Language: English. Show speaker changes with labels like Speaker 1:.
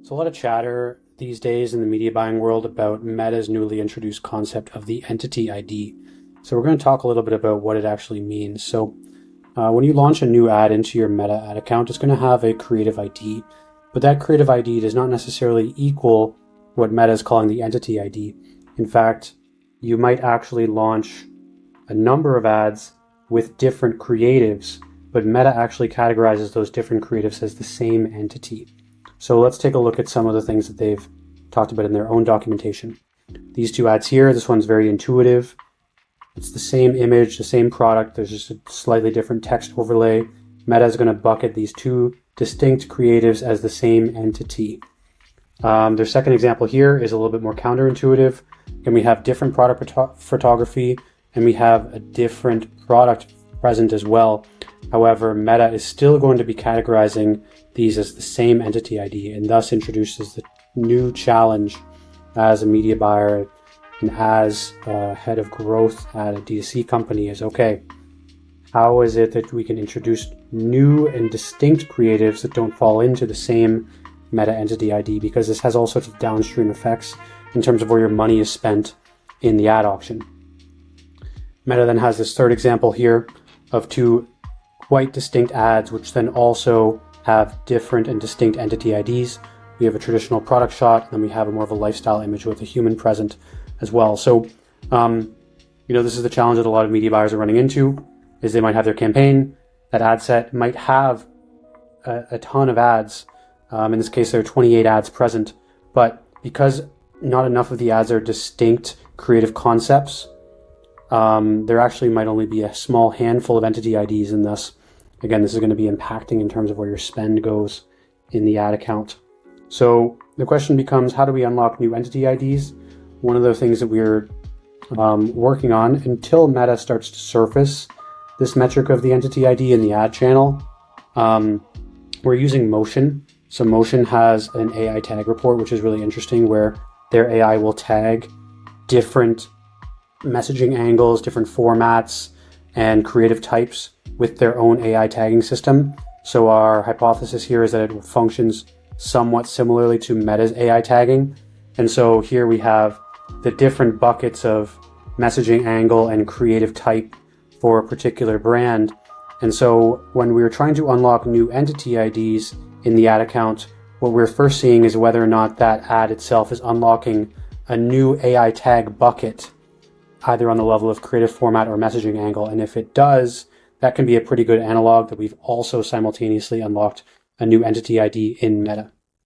Speaker 1: So a lot of chatter these days in the media buying world about Meta's newly introduced concept of the entity ID. So we're going to talk a little bit about what it actually means. So when you launch a new ad into your Meta ad account, it's going to have a creative ID, but that creative ID does not necessarily equal what Meta is calling the entity ID. In fact, you might actually launch a number of ads with different creatives, but Meta actually categorizes those different creatives as the same entity. So let's take a look at some of the things that they've talked about in their own documentation. These two ads here, this one's very intuitive. It's the same image, the same product. There's just a slightly different text overlay. Meta is going to bucket these two distinct creatives as the same entity. Their second example here is a little bit more counterintuitive. And we have different product photography, and we have a different product present as well. However, Meta is still going to be categorizing these as the same entity ID, and thus introduces the new challenge as a media buyer and as head of growth at a D2C company is, okay, how is it that we can introduce new and distinct creatives that don't fall into the same Meta entity ID? Because this has all sorts of downstream effects in terms of where your money is spent in the ad auction. Meta then has this third example here of two quite distinct ads, which then also have different and distinct entity IDs. We have a traditional product shot, and then we have a more of a lifestyle image with a human present as well. So, this is the challenge that a lot of media buyers are running into, is they might have their campaign, that ad set might have a ton of ads. In this case, there are 28 ads present, but because not enough of the ads are distinct creative concepts, there actually might only be a small handful of entity IDs, and thus, again, this is going to be impacting in terms of where your spend goes in the ad account. So the question becomes, how do we unlock new entity IDs? One of the things that we're working on until Meta starts to surface this metric of the entity ID in the ad channel, we're using Motion. So Motion has an AI tag report, which is really interesting, where their AI will tag different messaging angles, different formats, and creative types with their own AI tagging system. So our hypothesis here is that it functions somewhat similarly to Meta's AI tagging. And so here we have the different buckets of messaging angle and creative type for a particular brand. And so when we're trying to unlock new entity IDs in the ad account, what we're first seeing is whether or not that ad itself is unlocking a new AI tag bucket, either on the level of creative format or messaging angle. And if it does, that can be a pretty good analog that we've also simultaneously unlocked a new entity ID in Meta.